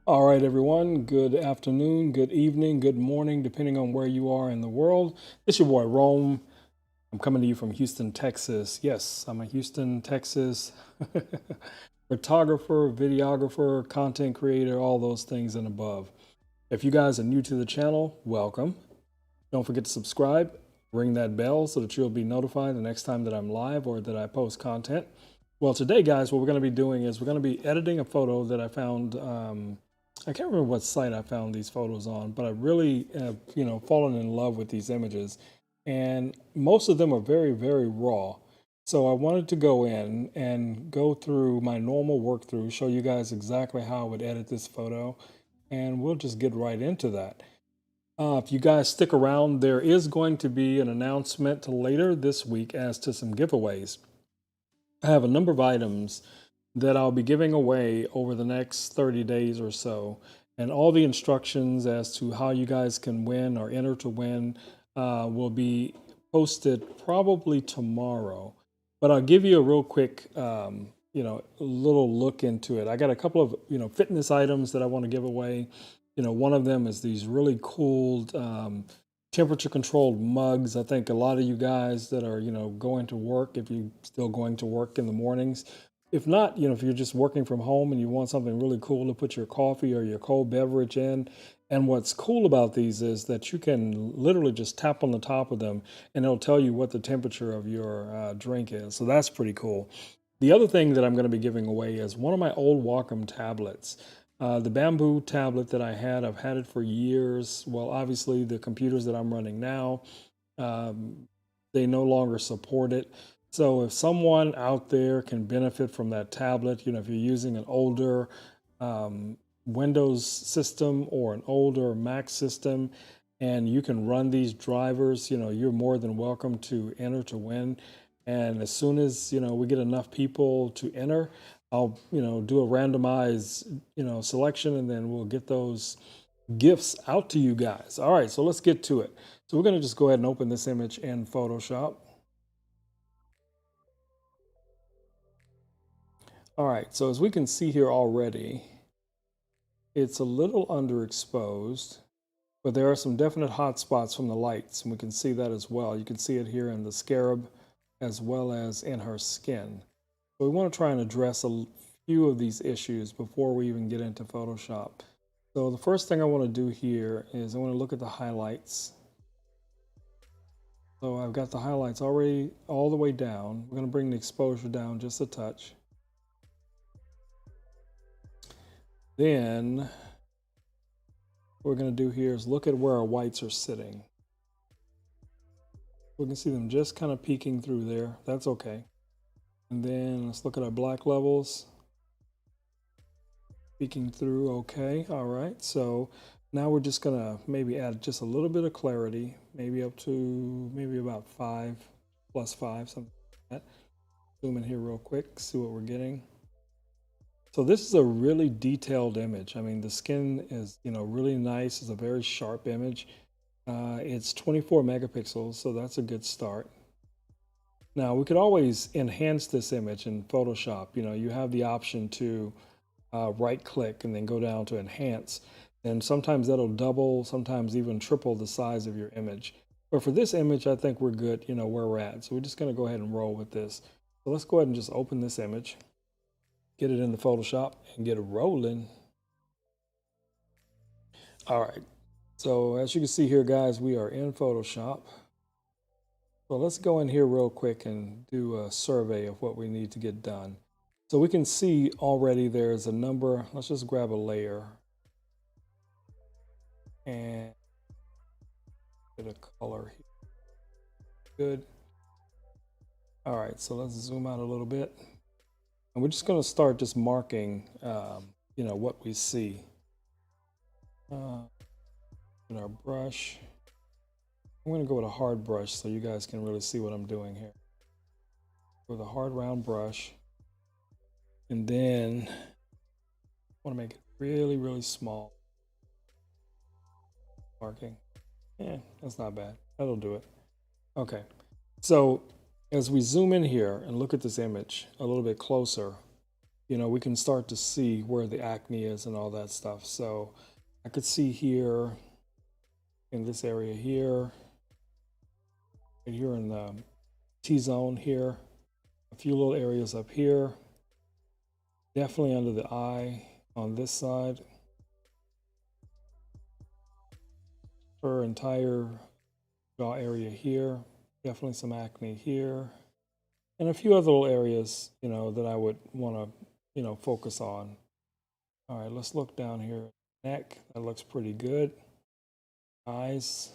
All right, everyone. Good afternoon, good evening, good morning, depending on where you are in the world. It's your boy Rome. I'm coming to you from Houston, Texas. Yes, I'm a Houston, Texas photographer, videographer, content creator, all those things and above. If you guys are new to the channel, welcome. Don't forget to subscribe, ring that bell so that you'll be notified the next time that I'm live or that I post content. Well, today, guys, what we're going to be doing is we're going to be editing a photo that I found. I can't remember what site I found these photos on, but I really have, fallen in love with these images. And most of them are very, very raw. So I wanted to go in and go through my normal work through, show you guys exactly how I would edit this photo, and we'll just get right into that. If you guys stick around, there is going to be an announcement later this week as to some giveaways. I have a number of items that I'll be giving away over the next 30 days or so. And all the instructions as to how you guys can win or enter to win will be posted probably tomorrow. But I'll give you a real quick, a little look into it. I got a couple of, fitness items that I want to give away. One of them is these really cool temperature controlled mugs. I think a lot of you guys that are, going to work, if you're still going to work in the mornings, if not, if you're just working from home and you want something really cool to put your coffee or your cold beverage in. And what's cool about these is that you can literally just tap on the top of them and it'll tell you what the temperature of your drink is. So that's pretty cool. The other thing that I'm going to be giving away is one of my old Wacom tablets. The bamboo tablet that I had, I've had it for years. Well, obviously, the computers that I'm running now, they no longer support it. So if someone out there can benefit from that tablet, if you're using an older Windows system or an older Mac system, and you can run these drivers, you're more than welcome to enter to win. And as soon as, we get enough people to enter, I'll, do a randomized, selection, and then we'll get those gifts out to you guys. All right, so let's get to it. So we're going to just go ahead and open this image in Photoshop. All right, so as we can see here already, it's a little underexposed, but there are some definite hot spots from the lights, and we can see that as well. You can see it here in the scarab as well as in her skin. So we want to try and address a few of these issues before we even get into Photoshop. So the first thing I want to do here is I want to look at the highlights. So I've got the highlights already all the way down. We're going to bring the exposure down just a touch. Then what we're going to do here is look at where our whites are sitting. We can see them just kind of peeking through there. That's okay. And then let's look at our black levels. Peeking through, okay, all right. So now we're just gonna maybe add just a little bit of clarity, maybe up to maybe about 5 plus 5, something like that. Zoom in here real quick, see what we're getting. So this is a really detailed image. I mean, the skin is, really nice. It's a very sharp image. It's 24 megapixels, so that's a good start. Now we could always enhance this image in Photoshop. You have the option to right click and then go down to enhance. And sometimes that'll double, sometimes even triple the size of your image. But for this image, I think we're good, where we're at. So we're just going to go ahead and roll with this. So let's go ahead and just open this image, get it in the Photoshop and get it rolling. All right. So as you can see here, guys, we are in Photoshop. So let's go in here real quick and do a survey of what we need to get done. So we can see already there's a number. Let's just grab a layer and get a color here. Good. All right, so let's zoom out a little bit. And we're just going to start just marking, what we see. In our brush. I'm going to go with a hard brush so you guys can really see what I'm doing here. With a hard round brush. And then I want to make it really, really small. Marking. Yeah, that's not bad. That'll do it. Okay. So as we zoom in here and look at this image a little bit closer, we can start to see where the acne is and all that stuff. So I could see here in this area here, right here in the T-zone here, a few little areas up here, definitely under the eye on this side. Her entire jaw area here, definitely some acne here, and a few other little areas, that I would want to, focus on. All right, let's look down here. Neck, that looks pretty good. Eyes.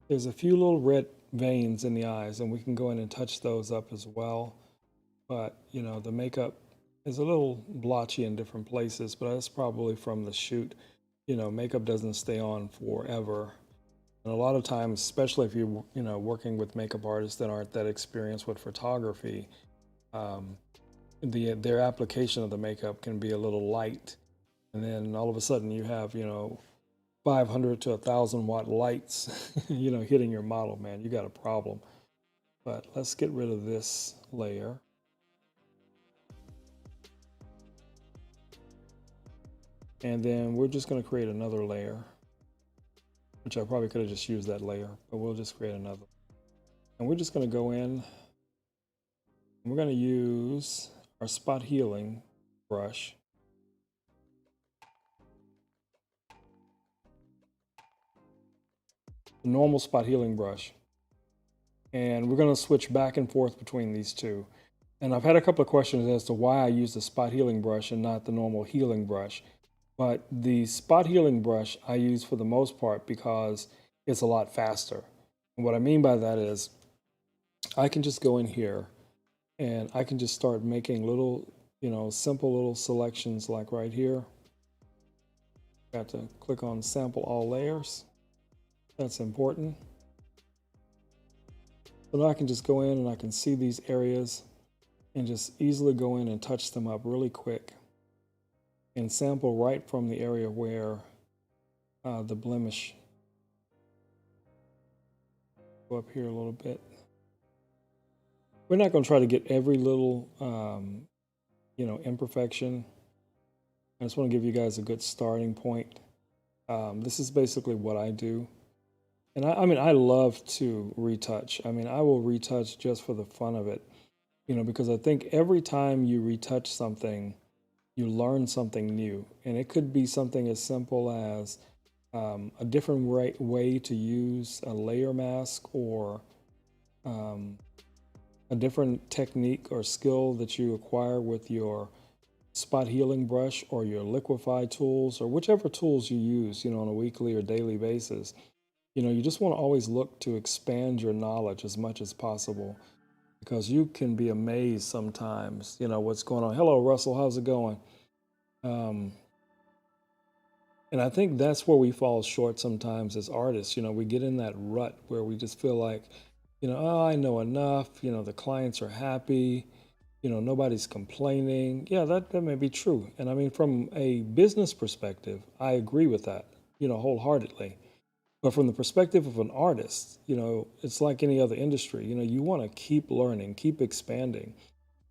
There's a few little red veins in the eyes, and we can go in and touch those up as well. But, the makeup is a little blotchy in different places, but that's probably from the shoot. Makeup doesn't stay on forever. And a lot of times, especially if you're, working with makeup artists that aren't that experienced with photography, their application of the makeup can be a little light. And then all of a sudden you have, 500 to 1,000 watt lights, hitting your model, man, you got a problem. But let's get rid of this layer. And then we're just going to create another layer, which I probably could have just used that layer, but we'll just create another. And we're just going to go in and we're going to use our spot healing brush. The normal spot healing brush. And we're going to switch back and forth between these two. And I've had a couple of questions as to why I use the spot healing brush and not the normal healing brush. But the spot healing brush I use for the most part because it's a lot faster. And what I mean by that is I can just go in here and I can just start making little, simple little selections like right here. Got to click on sample all layers. That's important. So now I can just go in and I can see these areas and just easily go in and touch them up really quick and sample right from the area where the blemish. Go up here a little bit. We're not going to try to get every little, imperfection. I just want to give you guys a good starting point. This is basically what I do. And I love to retouch. I will retouch just for the fun of it, because I think every time you retouch something, you learn something new. And it could be something as simple as a different way to use a layer mask, or a different technique or skill that you acquire with your spot healing brush or your liquify tools or whichever tools you use, on a weekly or daily basis. You just want to always look to expand your knowledge as much as possible, because you can be amazed sometimes, what's going on. Hello, Russell, how's it going? And I think that's where we fall short sometimes as artists. We get in that rut where we just feel like, oh, I know enough, the clients are happy, nobody's complaining. Yeah, that may be true. And from a business perspective, I agree with that, wholeheartedly. But from the perspective of an artist, it's like any other industry. You want to keep learning, keep expanding,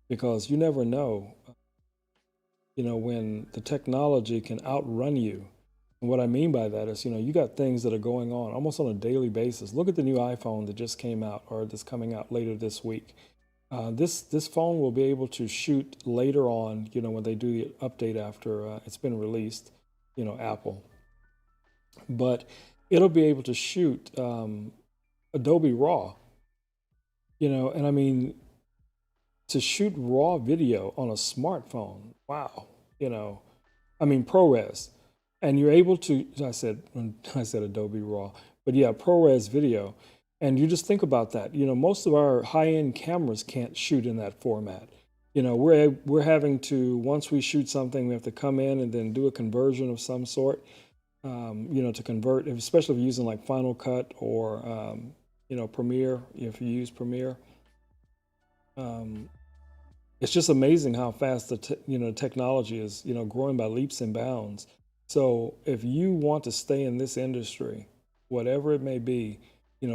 because you never know, when the technology can outrun you. And what I mean by that is, you got things that are going on almost on a daily basis. Look at the new iPhone that just came out, or that's coming out later this week. This phone will be able to shoot later on, when they do the update after it's been released, Apple. But it'll be able to shoot Adobe Raw, and to shoot raw video on a smartphone, wow, ProRes. And you're able to, I said Adobe Raw, but yeah, ProRes video. And you just think about that. Most of our high-end cameras can't shoot in that format. We're having to, once we shoot something, we have to come in and then do a conversion of some sort. To convert, especially if you're using like Final Cut or, Premiere, if you use Premiere. It's just amazing how fast the technology is, growing by leaps and bounds. So if you want to stay in this industry, whatever it may be,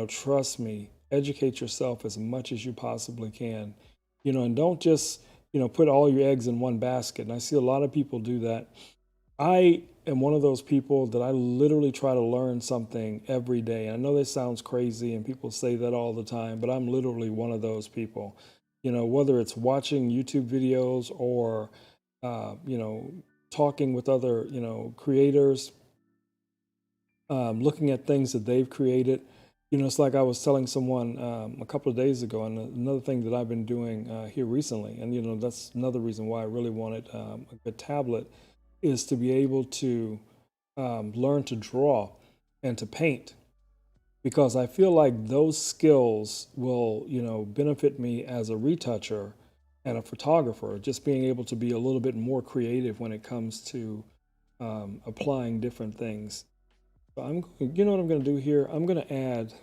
trust me, educate yourself as much as you possibly can, and don't just, put all your eggs in one basket. And I see a lot of people do that. I am one of those people that I literally try to learn something every day. And I know this sounds crazy and people say that all the time, but I'm literally one of those people. Whether it's watching YouTube videos or, talking with other, creators, looking at things that they've created. It's like I was telling someone a couple of days ago, and another thing that I've been doing here recently, and that's another reason why I really wanted a good tablet, is to be able to learn to draw and to paint, because I feel like those skills will, benefit me as a retoucher and a photographer, just being able to be a little bit more creative when it comes to applying different things. So you know what I'm going to do here? I'm going to add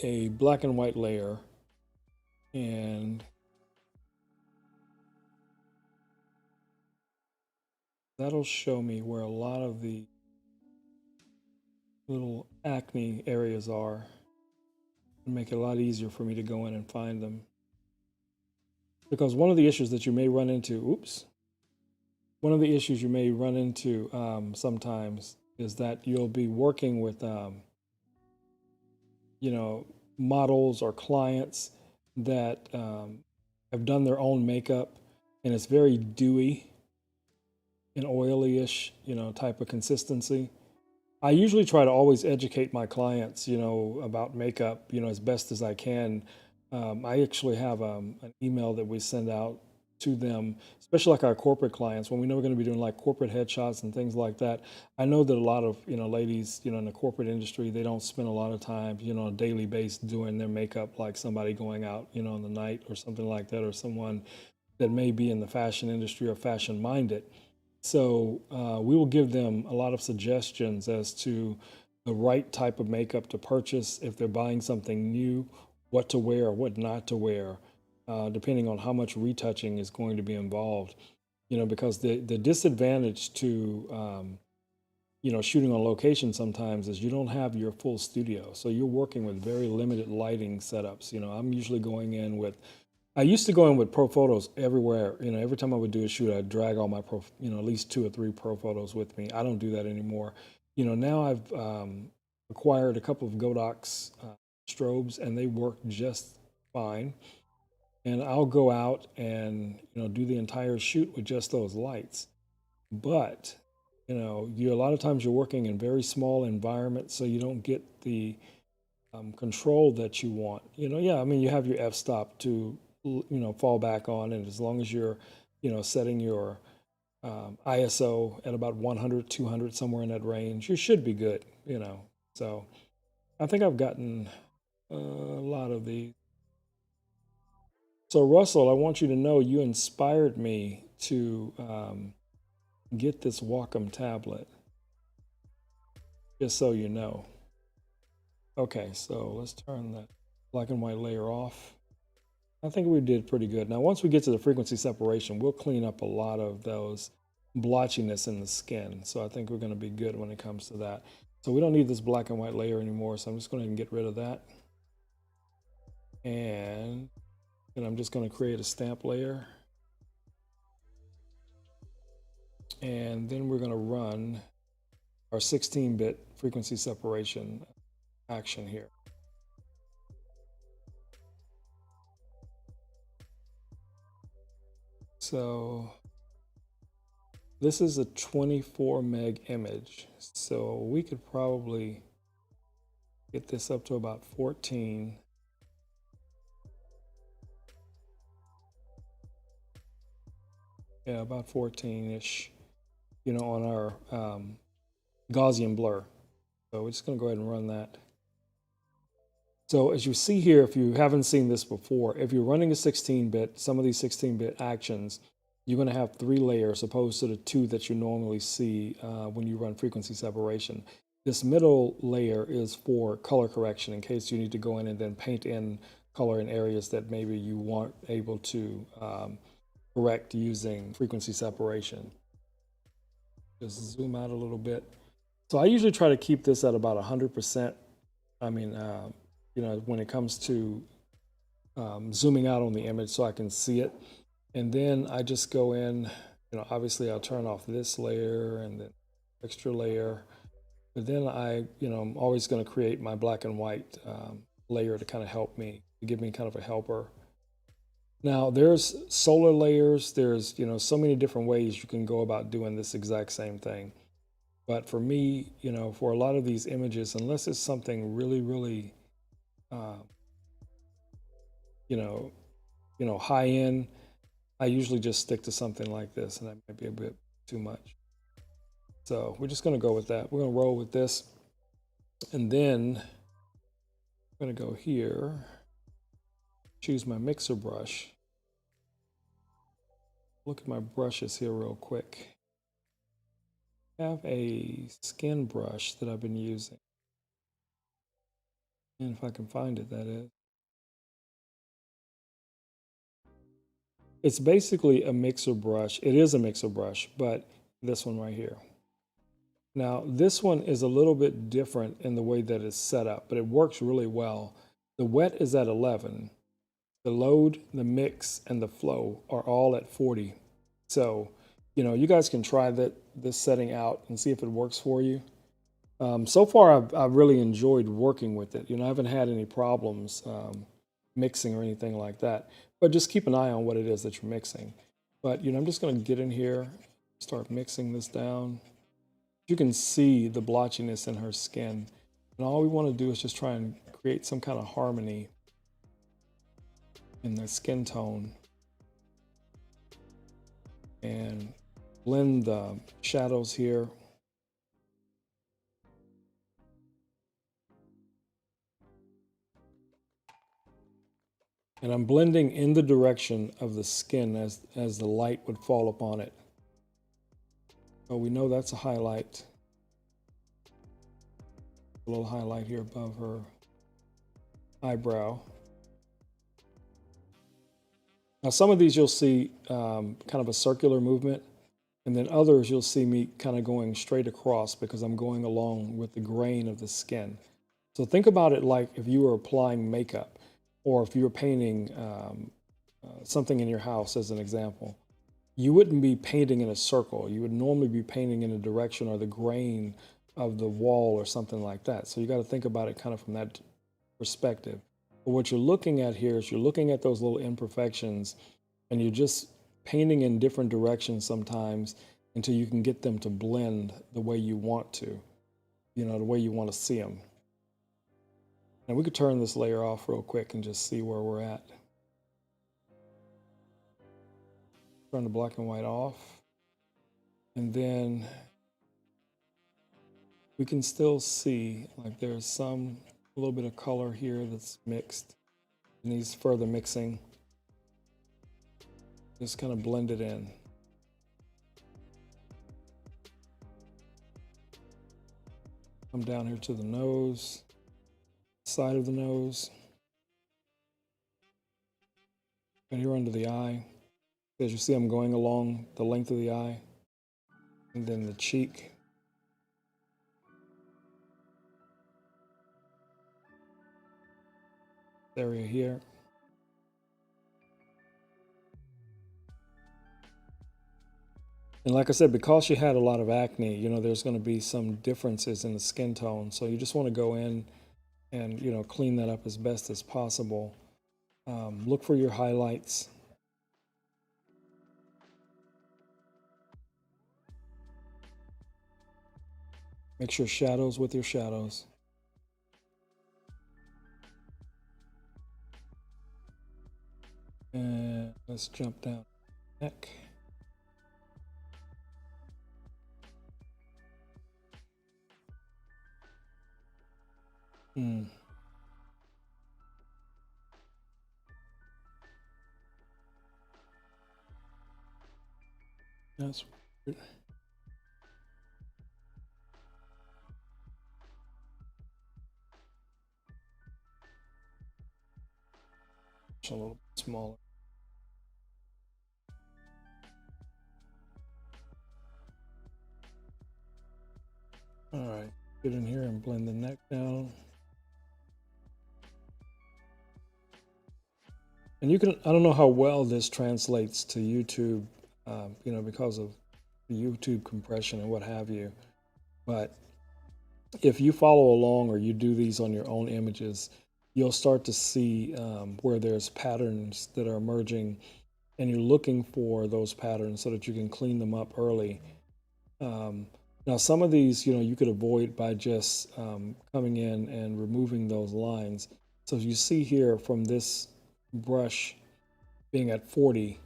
a black and white layer, and that'll show me where a lot of the little acne areas are and make it a lot easier for me to go in and find them. Because one of the issues that you may run into, one of the issues you may run into sometimes is that you'll be working with, models or clients that have done their own makeup, and it's very dewy and oily-ish, type of consistency. I usually try to always educate my clients, about makeup, as best as I can. I actually have an email that we send out to them, especially like our corporate clients, when we know we're going to be doing like corporate headshots and things like that. I know that a lot of, ladies, in the corporate industry, they don't spend a lot of time, on a daily basis doing their makeup like somebody going out, in the night or something like that, or someone that may be in the fashion industry or fashion minded. So we will give them a lot of suggestions as to the right type of makeup to purchase if they're buying something new, what to wear or what not to wear, depending on how much retouching is going to be involved. Because the disadvantage to shooting on location sometimes is you don't have your full studio, so you're working with very limited lighting setups. I'm usually going in with I used to go in with pro photos everywhere. Every time I would do a shoot, I'd drag all my pro, at least 2 or 3 pro photos with me. I don't do that anymore. Now I've acquired a couple of Godox strobes, and they work just fine. And I'll go out and do the entire shoot with just those lights. But you a lot of times you're working in very small environments, so you don't get the control that you want. Yeah, I mean, you have your f-stop to fall back on, and as long as you're setting your ISO at about 100, 200, somewhere in that range, you should be good. So I think I've gotten a lot of these. So Russell, I want you to know you inspired me to get this Wacom tablet, just so you know. Okay, so let's turn that black and white layer off. I think we did pretty good. Now, once we get to the frequency separation, we'll clean up a lot of those blotchiness in the skin. So I think we're going to be good when it comes to that. So we don't need this black and white layer anymore. So I'm just going to get rid of that. And then I'm just going to create a stamp layer. And then we're going to run our 16-bit frequency separation action here. So this is a 24 meg image. So we could probably get this up to about 14. Yeah, about 14-ish, on our Gaussian Blur. So we're just going to go ahead and run that. So as you see here, if you haven't seen this before, if you're running a 16-bit, some of these 16-bit actions, you're going to have 3 layers opposed to the 2 that you normally see when you run frequency separation. This middle layer is for color correction, in case you need to go in and then paint in color in areas that maybe you weren't able to correct using frequency separation. Just zoom out a little bit. So I usually try to keep this at about 100%. I mean, when it comes to zooming out on the image so I can see it. And then I just go in, obviously I'll turn off this layer and then extra layer. But then I'm always going to create my black and white layer to kind of help me, to give me kind of a helper. Now there's solar layers. There's, so many different ways you can go about doing this exact same thing. But for me, for a lot of these images, unless it's something really, really, uh, you know, high end, I usually just stick to something like this, and that might be a bit too much. So we're just going to go with that. We're going to roll with this. And then I'm going to go here, choose my mixer brush. Look at my brushes here real quick. I have a skin brush that I've been using. And if I can find it, that is. It's basically a mixer brush. It is a mixer brush, but this one right here. Now, this one is a little bit different in the way that it's set up, but it works really well. The wet is at 11. The load, the mix, and the flow are all at 40. So, you guys can try this setting out and see if it works for you. So far, I've really enjoyed working with it. I haven't had any problems mixing or anything like that. But just keep an eye on what it is that you're mixing. But, I'm just going to get in here, start mixing this down. You can see the blotchiness in her skin. And all we want to do is just try and create some kind of harmony in the skin tone and blend the shadows here. And I'm blending in the direction of the skin as the light would fall upon it. So we know that's a highlight. A little highlight here above her eyebrow. Now some of these you'll see kind of a circular movement, and then others you'll see me kind of going straight across because I'm going along with the grain of the skin. So think about it like if you were applying makeup, or if you were painting something in your house as an example. You wouldn't be painting in a circle. You would normally be painting in a direction or the grain of the wall or something like that. So you got to think about it kind of from that perspective. But what you're looking at here is you're looking at those little imperfections, and you're just painting in different directions sometimes until you can get them to blend the way you want to, the way you want to see them. And we could turn this layer off real quick and just see where we're at. Turn the black and white off. And then we can still see like there's a little bit of color here that's mixed. It needs further mixing. Just kind of blend it in. Come down here to the nose, side of the nose, and here under the eye. As you see, I'm going along the length of the eye, and then the cheek. Area here. And like I said, because she had a lot of acne, there's going to be some differences in the skin tone. So you just want to go in and, clean that up as best as possible. Look for your highlights. Make sure shadows with your shadows. And let's jump down neck. That's weird. It's a little bit smaller. All right, get in here and blend the neck down. And you can, I don't know how well this translates to YouTube, you know, because of the YouTube compression and what have you. But if you follow along or you do these on your own images, you'll start to see where there's patterns that are emerging, and you're looking for those patterns so that you can clean them up early. Now, some of these, you know, you could avoid by just coming in and removing those lines. So you see here from this brush being at 40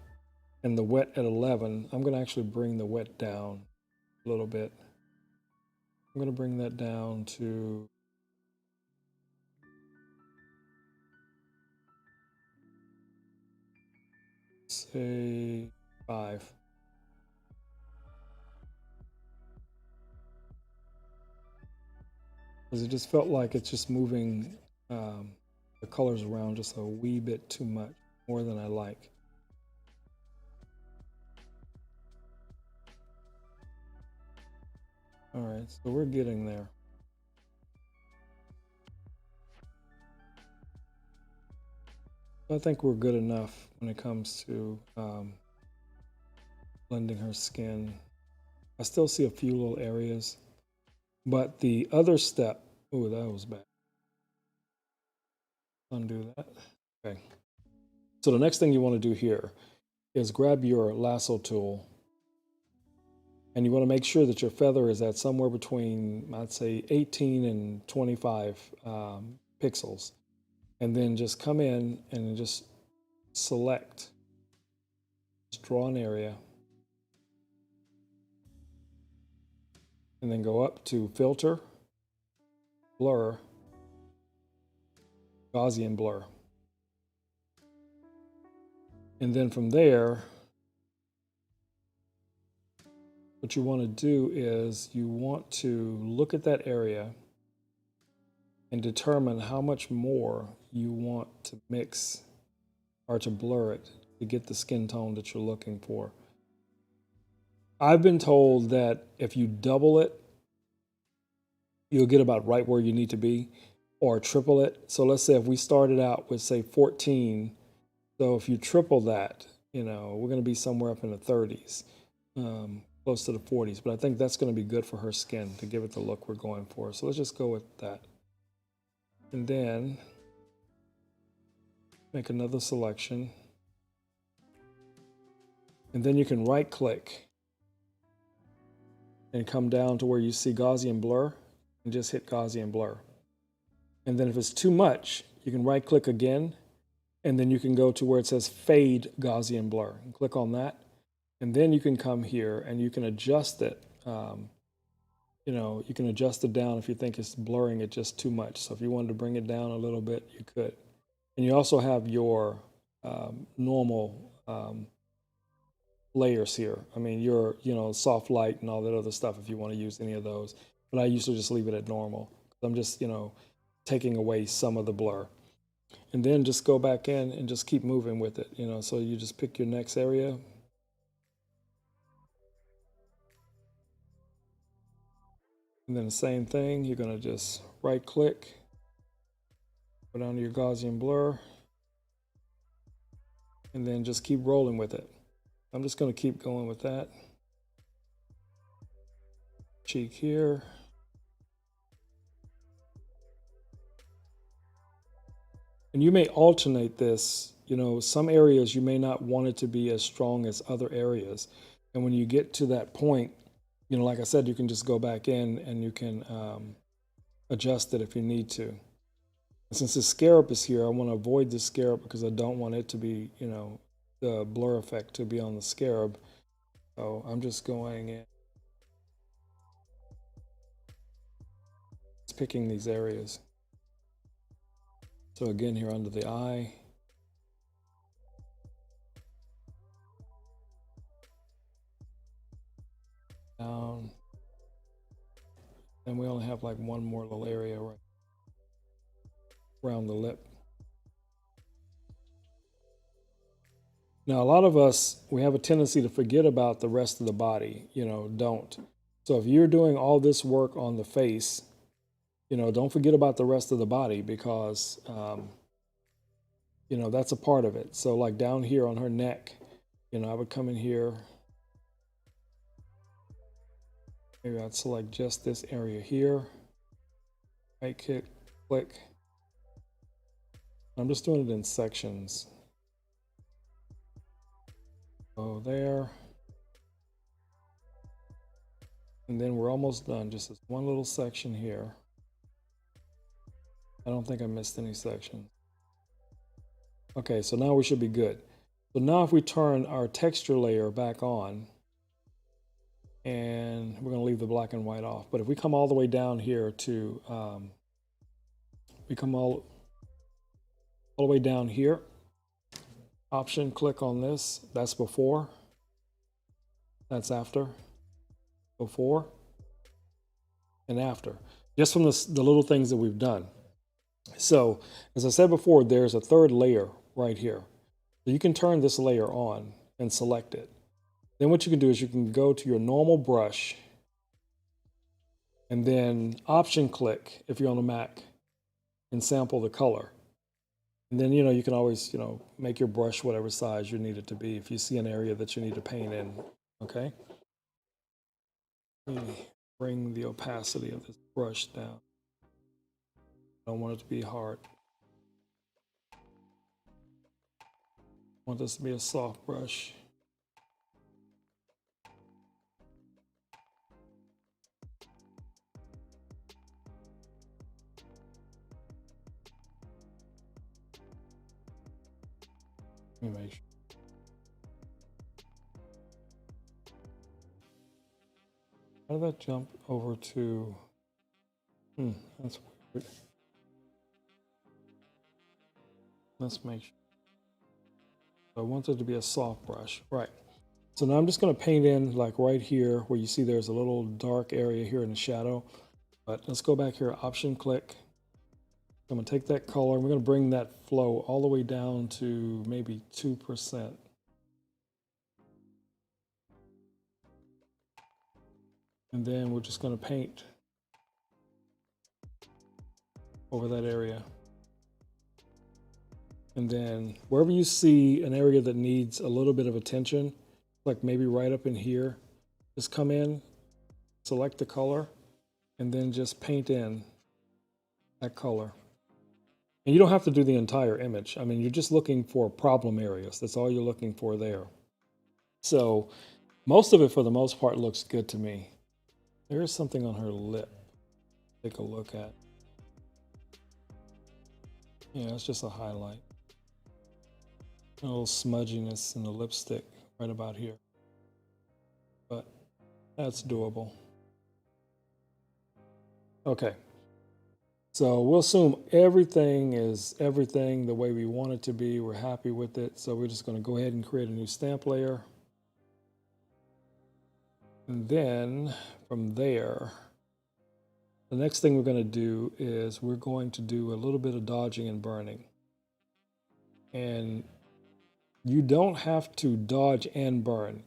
and the wet at 11, I'm going to actually bring the wet down a little bit. I'm going to bring that down to, say, 5. Because it just felt like it's just moving the colors around just a wee bit too much, more than I like. All right, so we're getting there. I think we're good enough when it comes to blending her skin. I still see a few little areas, but the other step, oh, that was bad. Undo that. Okay. So the next thing you want to do here is grab your lasso tool, and you want to make sure that your feather is at somewhere between, I'd say, 18 and 25 pixels. And then just come in and just select, just draw an area, and then go up to Filter, Blur, Gaussian Blur. And then from there, what you want to do is you want to look at that area and determine how much more you want to mix or to blur it to get the skin tone that you're looking for. I've been told that if you double it, you'll get about right where you need to be, or triple it. So let's say if we started out with, say, 14, so if you triple that, you know, we're going to be somewhere up in the 30s, close to the 40s. But I think that's going to be good for her skin to give it the look we're going for. So let's just go with that. And then make another selection. And then you can right click and come down to where you see Gaussian Blur and just hit Gaussian Blur. And then if it's too much, you can right click again, and then you can go to where it says Fade Gaussian Blur and click on that. And then you can come here and you can adjust it. You know, you can adjust it down if you think it's blurring it just too much. So if you wanted to bring it down a little bit, you could. And you also have your normal layers here. I mean, your, you know, soft light and all that other stuff if you want to use any of those. But I usually just leave it at normal. I'm just, you know, taking away some of the blur. And then just go back in and just keep moving with it, you know. So you just pick your next area. And then the same thing, you're going to just right click, go down to your Gaussian blur, and then just keep rolling with it. I'm just going to keep going with that. Cheek here. And you may alternate this, you know, some areas you may not want it to be as strong as other areas. And when you get to that point, you know, like I said, you can just go back in and you can adjust it if you need to. And since the scarab is here, I want to avoid the scarab because I don't want it to be, you know, the blur effect to be on the scarab. So I'm just going in, just picking these areas. So again, here under the eye. Down. And we only have like one more little area right around the lip. Now, a lot of us, we have a tendency to forget about the rest of the body, you know, don't. So if you're doing all this work on the face, you know, don't forget about the rest of the body because, you know, that's a part of it. So like down here on her neck, you know, I would come in here. Maybe I'd select just this area here. Right click. I'm just doing it in sections. Go there. And then we're almost done. Just this one little section here. I don't think I missed any sections. Okay, so now we should be good. So now if we turn our texture layer back on, and we're going to leave the black and white off, but if we come all the way down here to, we come all the way down here, option, click on this. That's before, that's after, before, and after, just from the little things that we've done. So as I said before, there's a third layer right here. So you can turn this layer on and select it. Then what you can do is you can go to your normal brush and then option click if you're on a Mac and sample the color. And then, you know, you can always, you know, make your brush whatever size you need it to be if you see an area that you need to paint in. Okay. Let me bring the opacity of this brush down. I don't want it to be hard. I want this to be a soft brush. Let me make sure. How did that jump over to? That's weird. Let's make sure. I want it to be a soft brush, right? So now I'm just going to paint in like right here where you see there's a little dark area here in the shadow. But let's go back here, option click. I'm going to take that color and we're going to bring that flow all the way down to maybe 2%. And then we're just going to paint over that area. And then wherever you see an area that needs a little bit of attention, like maybe right up in here, just come in, select the color, and then just paint in that color. And you don't have to do the entire image. I mean, you're just looking for problem areas. That's all you're looking for there. So most of it, for the most part, looks good to me. There's something on her lip. Take a look at. Yeah, it's just a highlight. A little smudginess in the lipstick right about here. But that's doable. Okay. So we'll assume everything is everything the way we want it to be. We're happy with it. So we're just going to go ahead and create a new stamp layer. And then from there, the next thing we're going to do is we're going to do a little bit of dodging and burning. And you don't have to dodge and burn,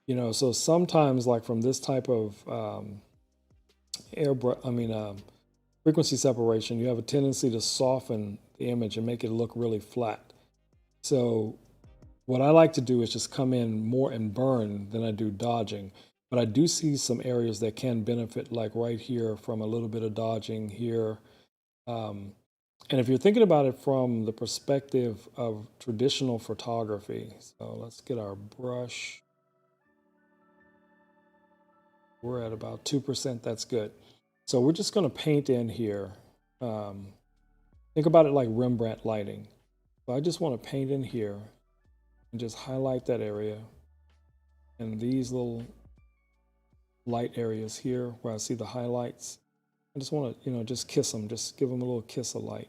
you know, so sometimes like from this type of frequency separation, you have a tendency to soften the image and make it look really flat. So what I like to do is just come in more and burn than I do dodging. But I do see some areas that can benefit, like right here from a little bit of dodging here. And if you're thinking about it from the perspective of traditional photography, so let's get our brush. We're at about 2%, that's good. So we're just gonna paint in here. Think about it like Rembrandt lighting. So I just wanna paint in here and just highlight that area. And these little light areas here where I see the highlights, I just wanna, you know, just kiss them, just give them a little kiss of light.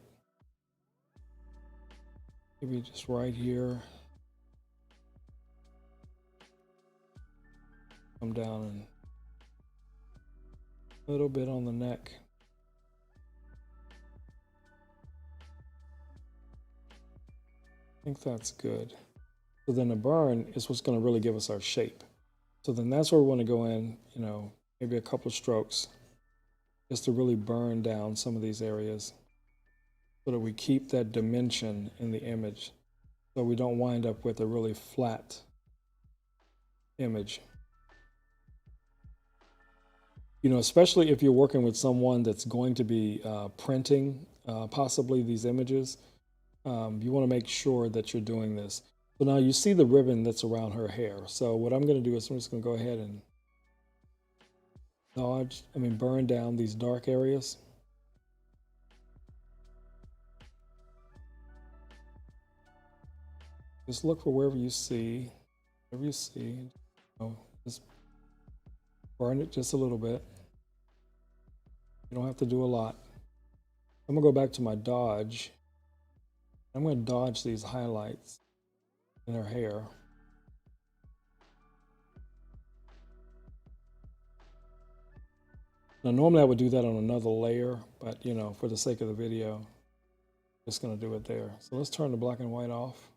Maybe just right here. Come down and a little bit on the neck. I think that's good. So then the burn is what's going to really give us our shape. So then that's where we want to go in, you know, maybe a couple of strokes just to really burn down some of these areas so that we keep that dimension in the image. so we don't wind up with a really flat image. You know, especially if you're working with someone that's going to be printing possibly these images, you want to make sure that you're doing this. So now you see the ribbon that's around her hair. So what I'm going to do is I'm just going to go ahead and burn down these dark areas. Just look for wherever you see, just burn it just a little bit. You don't have to do a lot. I'm gonna go back to my dodge. I'm gonna dodge these highlights in her hair. Now normally I would do that on another layer, but you know, for the sake of the video, I'm just gonna do it there. So let's turn the black and white off.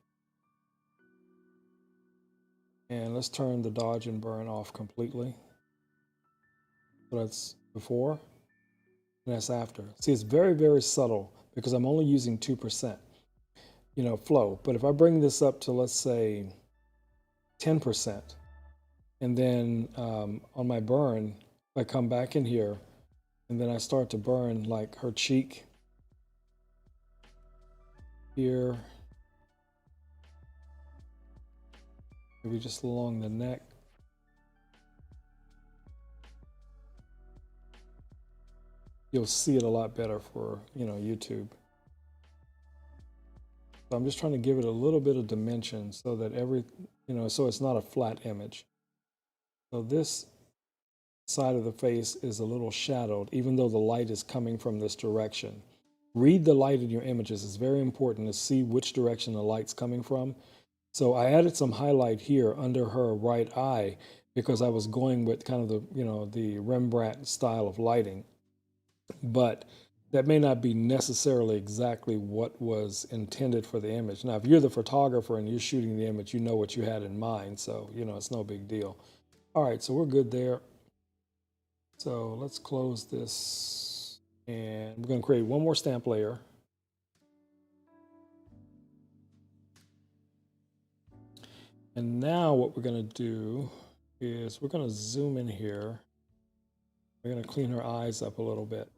And let's turn the dodge and burn off completely. So that's before, and that's after. See, it's very, very subtle because I'm only using 2%, you know, flow. But if I bring this up to, let's say, 10%, and then on my burn, I come back in here, and then I start to burn like her cheek here, maybe just along the neck. You'll see it a lot better for, you know, YouTube. So I'm just trying to give it a little bit of dimension so that so it's not a flat image. So this side of the face is a little shadowed, even though the light is coming from this direction. Read the light in your images. It's very important to see which direction the light's coming from. So I added some highlight here under her right eye because I was going with kind of the Rembrandt style of lighting. But that may not be necessarily exactly what was intended for the image. Now, if you're the photographer and you're shooting the image, you know what you had in mind. So, you know, it's no big deal. All right, so we're good there. So let's close this, and we're going to create one more stamp layer. And now what we're going to do is we're going to zoom in here. We're going to clean her eyes up a little bit.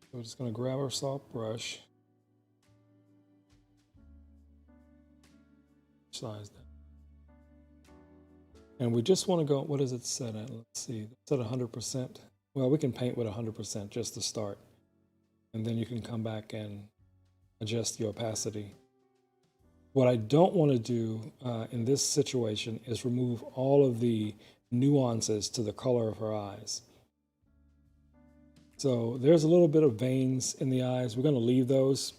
So we're just going to grab our soft brush, size that. And we just want to go, what is it set at? Let's see, it's at 100%. Well, we can paint with 100% just to start. And then you can come back and adjust the opacity. What I don't want to do in this situation is remove all of the nuances to the color of her eyes. So there's a little bit of veins in the eyes. We're going to leave those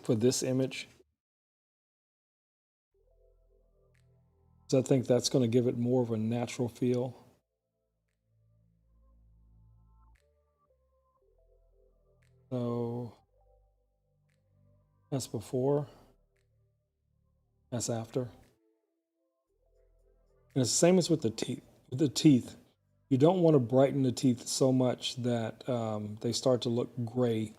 for this image. So I think that's going to give it more of a natural feel. So that's before, that's after. And it's the same as with the teeth. With the teeth, you don't want to brighten the teeth so much that they start to look gray,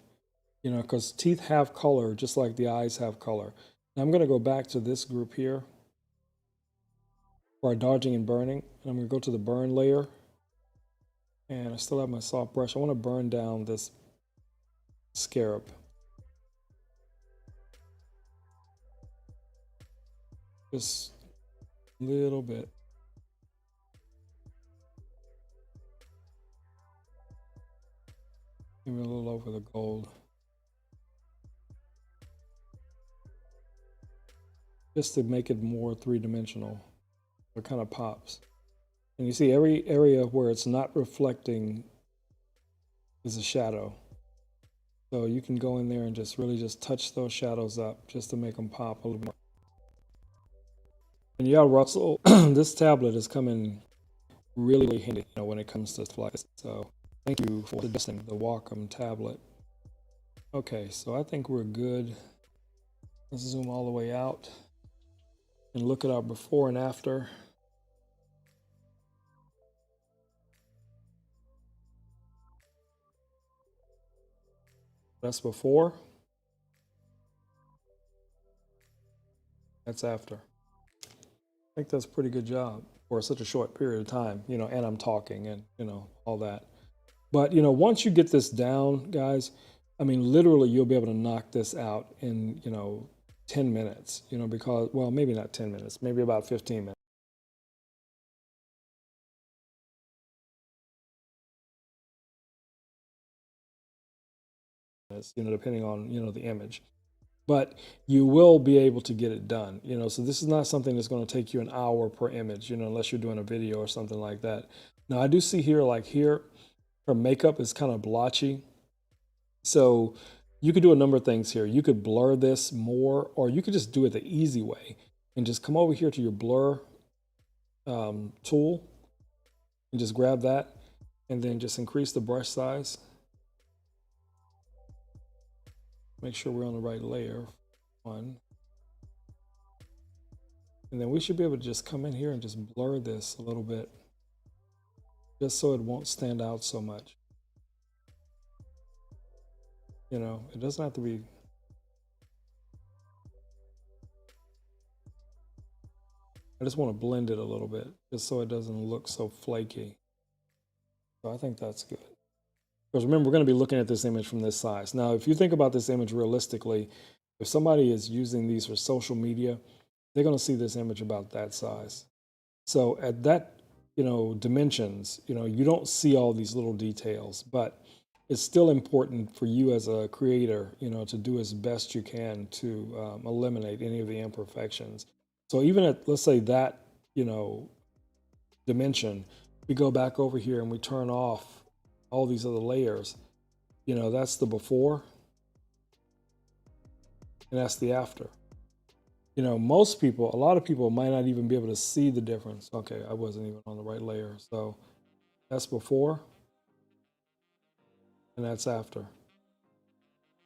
you know, because teeth have color just like the eyes have color. Now I'm going to go back to this group here for our dodging and burning. And I'm going to go to the burn layer. And I still have my soft brush. I want to burn down this scarab. Just a little bit. Maybe a little over the gold. Just to make it more three-dimensional. It kind of pops. And you see every area where it's not reflecting is a shadow. So you can go in there and just really just touch those shadows up just to make them pop a little more. And yeah, Russell, this tablet is coming really handy, you know, when it comes to flights. So thank you for suggesting the Wacom tablet. Okay, so I think we're good. Let's zoom all the way out and look at our before and after. That's before. That's after. I think that's a pretty good job for such a short period of time, you know, and I'm talking and, you know, all that. But, you know, once you get this down, guys, I mean, literally you'll be able to knock this out in, you know, 10 minutes, you know, because, well, maybe not 10 minutes, maybe about 15 minutes, you know, depending on, you know, the image. But you will be able to get it done, you know, so this is not something that's going to take you an hour per image, you know, unless you're doing a video or something like that. Now, I do see here, like here, her makeup is kind of blotchy. So you could do a number of things here. You could blur this more, or you could just do it the easy way and just come over here to your blur tool and just grab that and then just increase the brush size. Make sure we're on the right layer. One. And then we should be able to just come in here and just blur this a little bit, just so it won't stand out so much. You know, it doesn't have to be. I just want to blend it a little bit, just so it doesn't look so flaky. So I think that's good. Because remember, we're going to be looking at this image from this size. Now, if you think about this image realistically, if somebody is using these for social media, they're going to see this image about that size. So at that, you know, dimensions, you know, you don't see all these little details, but it's still important for you as a creator, you know, to do as best you can to eliminate any of the imperfections. So even at, let's say that, you know, dimension, we go back over here and we turn off all these other layers, you know, that's the before and that's the after. You know, most people, a lot of people might not even be able to see the difference. Okay, I wasn't even on the right layer. So that's before and that's after.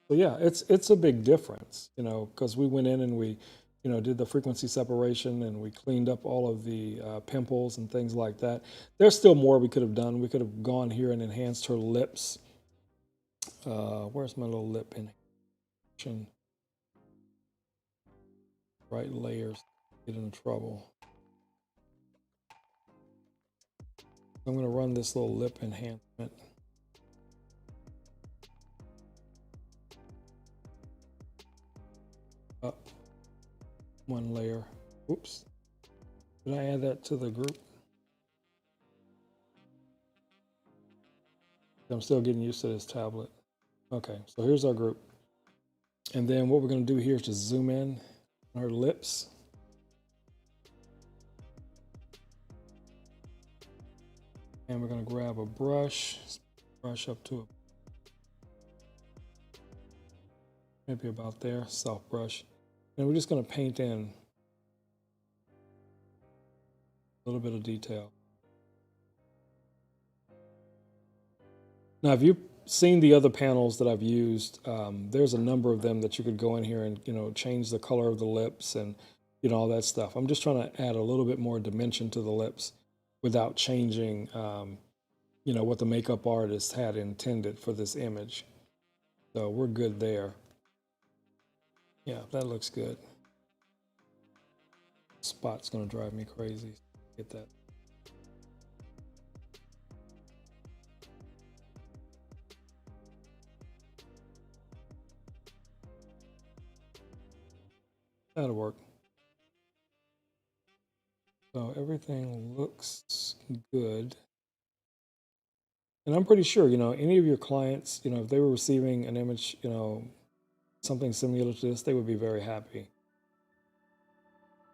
So yeah, it's a big difference, you know, because we went in and we, you know, did the frequency separation and we cleaned up all of the pimples and things like that. There's still more we could have done. We could have gone here and enhanced her lips. Where's my little lip enhancement? Right layers, get into trouble. I'm going to run this little lip enhancement. Up one layer. Oops. Did I add that to the group? I'm still getting used to this tablet. Okay, so here's our group. And then what we're going to do here is just zoom in on her lips. And we're going to grab a brush up to it. Maybe about there, soft brush. And we're just going to paint in a little bit of detail. Now, if you've seen the other panels that I've used, there's a number of them that you could go in here and, you know, change the color of the lips and, you know, all that stuff. I'm just trying to add a little bit more dimension to the lips without changing, you know, what the makeup artist had intended for this image. So we're good there. Yeah, that looks good. Spot's gonna drive me crazy. Get that. That'll work. So everything looks good. And I'm pretty sure, you know, any of your clients, you know, if they were receiving an image, you know, something similar to this, they would be very happy.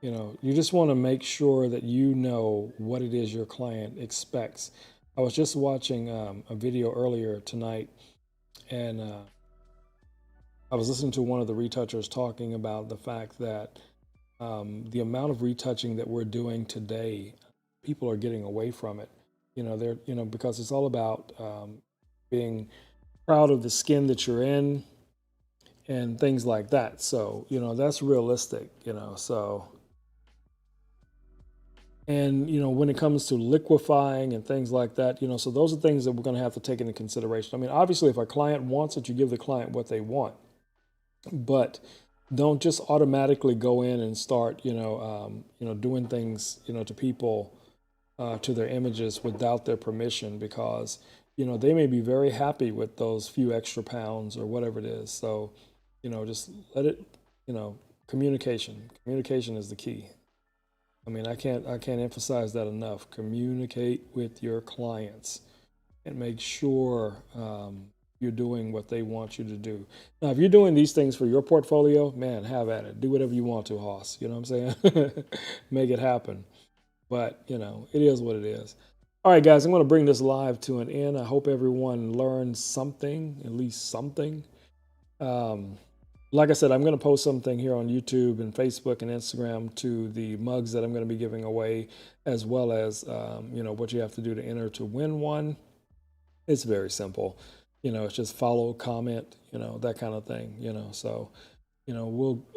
You know, you just want to make sure that you know what it is your client expects. I was just watching a video earlier tonight, and I was listening to one of the retouchers talking about the fact that the amount of retouching that we're doing today, people are getting away from it. You know, they're, you know, because it's all about being proud of the skin that you're in and things like that. So, you know, that's realistic, you know, so. And, when it comes to liquefying and things like that, so those are things that we're going to have to take into consideration. I mean, obviously, if our client wants it, you give the client what they want, but don't just automatically go in and start, doing things, to people, to their images without their permission, because, they may be very happy with those few extra pounds or whatever it is. So, just let it, you know, communication is the key. I mean, I can't emphasize that enough. Communicate with your clients and make sure you're doing what they want you to do. Now, if you're doing these things for your portfolio, man, have at it. Do whatever you want to, Hoss. You know what I'm saying? Make it happen. But, it is what it is. All right, guys, I'm going to bring this live to an end. I hope everyone learned something, at least something. Um, like I said, I'm going to post something here on YouTube and Facebook and Instagram to the mugs that I'm going to be giving away, as well as, what you have to do to enter to win one. It's very simple. It's just follow, comment, that kind of thing, so,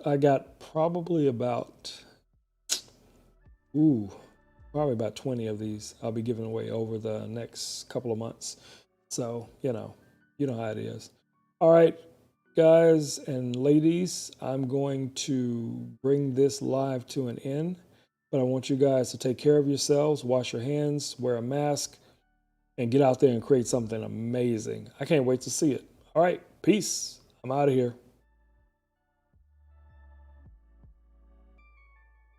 I got probably about, probably about 20 of these I'll be giving away over the next couple of months. So, how it is. All right, guys and ladies, I'm going to bring this live to an end, but I want you guys to take care of yourselves, wash your hands, wear a mask, and get out there and create something amazing. I can't wait to see it. All right, peace. I'm out of here.